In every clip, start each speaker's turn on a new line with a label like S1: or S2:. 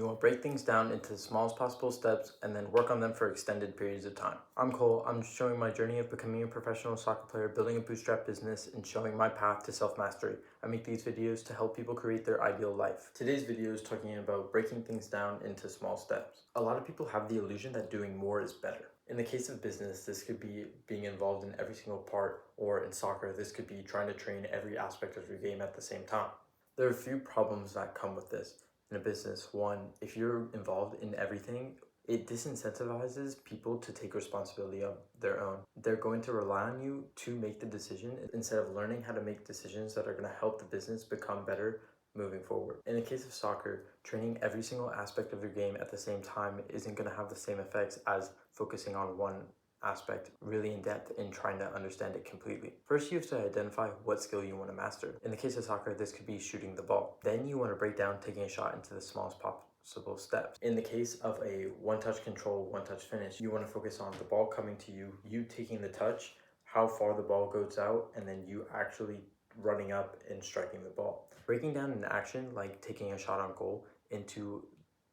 S1: You want to break things down into the smallest possible steps and then work on them for extended periods of time. I'm Cole. I'm showing my journey of becoming a professional soccer player, building a bootstrap business, and showing my path to self-mastery. I make these videos to help people create their ideal life. Today's video is talking about breaking things down into small steps. A lot of people have the illusion that doing more is better. In the case of business, this could be being involved in every single part, or in soccer, this could be trying to train every aspect of your game at the same time. There are a few problems that come with this in a business. One, if you're involved in everything, it disincentivizes people to take responsibility of their own. They're going to rely on you to make the decision instead of learning how to make decisions that are going to help the business become better moving forward. In the case of soccer, training every single aspect of your game at the same time isn't going to have the same effects as focusing on one aspect really in depth and trying to understand it completely. First, you have to identify what skill you want to master. In the case of soccer, this could be shooting the ball. Then you want to break down taking a shot into the smallest possible steps. In the case of a one-touch control, one-touch finish, you want to focus on the ball coming to you, you taking the touch, how far the ball goes out, and then you actually running up and striking the ball. Breaking down an action like taking a shot on goal into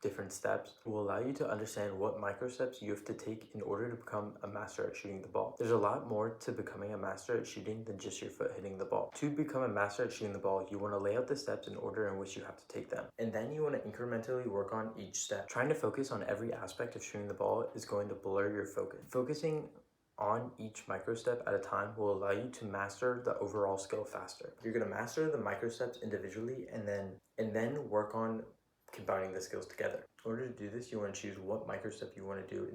S1: different steps will allow you to understand what micro steps you have to take in order to become a master at shooting the ball. There's a lot more to becoming a master at shooting than just your foot hitting the ball. To become a master at shooting the ball, you want to lay out the steps in order in which you have to take them. And then you want to incrementally work on each step. Trying to focus on every aspect of shooting the ball is going to blur your focus. Focusing on each micro step at a time will allow you to master the overall skill faster. You're going to master the micro steps individually and then work on combining the skills together. In order to do this, you want to choose what micro step you want to do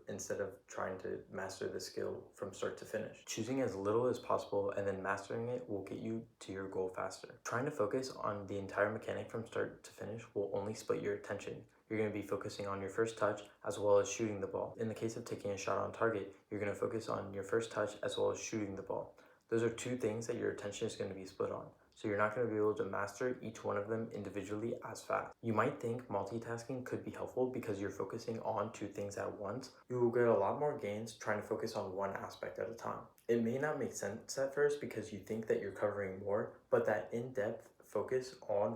S1: instead of trying to master the skill from start to finish. Choosing as little as possible and then mastering it will get you to your goal faster. Trying to focus on the entire mechanic from start to finish will only split your attention. You're going to be focusing on your first touch as well as shooting the ball. In the case of taking a shot on target, you're going to focus on your first touch as well as shooting the ball. Those are two things that your attention is going to be split on. So you're not going to be able to master each one of them individually as fast. You might think multitasking could be helpful because you're focusing on two things at once. You will get a lot more gains trying to focus on one aspect at a time. It may not make sense at first because you think that you're covering more, but that in-depth focus on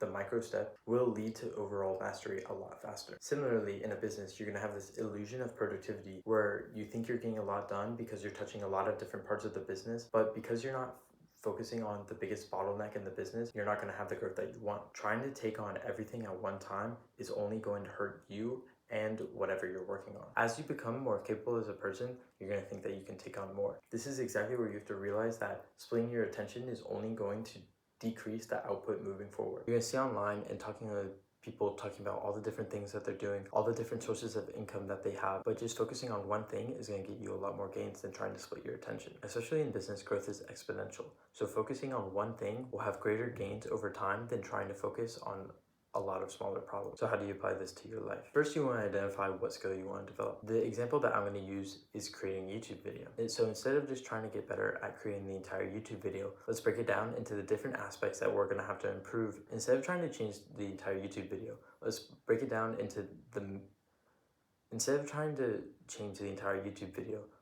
S1: the micro step will lead to overall mastery a lot faster. Similarly, in a business, you're going to have this illusion of productivity where you think you're getting a lot done because you're touching a lot of different parts of the business, but because you're not focusing on the biggest bottleneck in the business, you're not going to have the growth that you want. Trying to take on everything at one time is only going to hurt you and whatever you're working on. As you become more capable as a person, you're going to think that you can take on more. This is exactly where you have to realize that splitting your attention is only going to decrease the output moving forward. You're going to see online and talking to people talking about all the different things that they're doing, all the different sources of income that they have, but just focusing on one thing is going to get you a lot more gains than trying to split your attention. Especially in business, growth is exponential. So focusing on one thing will have greater gains over time than trying to focus on a lot of smaller problems. So how do you apply this to your life? First, you want to identify what skill you want to develop. The example that I'm going to use is creating a YouTube video. And so instead of just trying to get better at creating the entire YouTube video, let's break it down into the different aspects that we're going to have to improve. Instead of trying to change the entire YouTube video, let's break it down into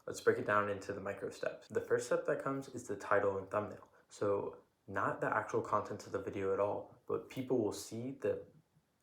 S1: let's break it down into the micro steps. The first step that comes is the title and thumbnail. So not the actual contents of the video at all, but people will see the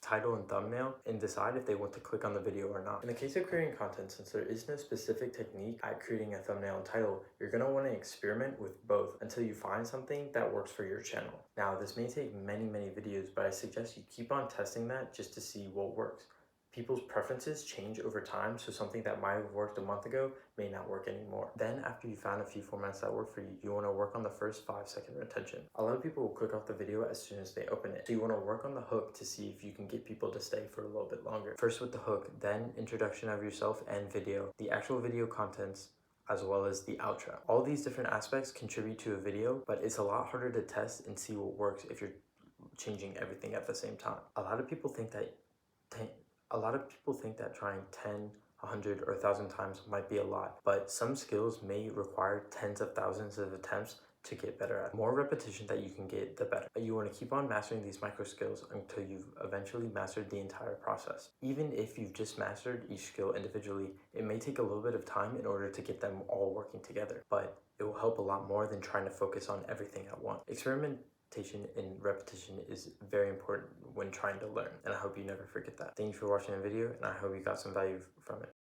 S1: title and thumbnail and decide if they want to click on the video or not. In the case of creating content, since there is no specific technique at creating a thumbnail and title, you're going to want to experiment with both until you find something that works for your channel. Now, this may take many videos, but I suggest you keep on testing that just to see what works. People's preferences change over time, so something that might have worked a month ago may not work anymore. Then after you found a few formats that work for you, you want to work on the first 5-second retention. A lot of people will click off the video as soon as they open it. So you want to work on the hook to see if you can get people to stay for a little bit longer. First with the hook, then introduction of yourself and video, the actual video contents, as well as the outro. All these different aspects contribute to a video, but it's a lot harder to test and see what works if you're changing everything at the same time. A lot of people think that trying 10, 100, or 1,000 times might be a lot, but some skills may require tens of thousands of attempts to get better at. The more repetition that you can get, the better. You want to keep on mastering these micro skills until you've eventually mastered the entire process. Even if you've just mastered each skill individually, it may take a little bit of time in order to get them all working together, but it will help a lot more than trying to focus on everything at once. Experiment and repetition is very important when trying to learn, and I hope you never forget that. Thank you for watching the video, and I hope you got some value from it.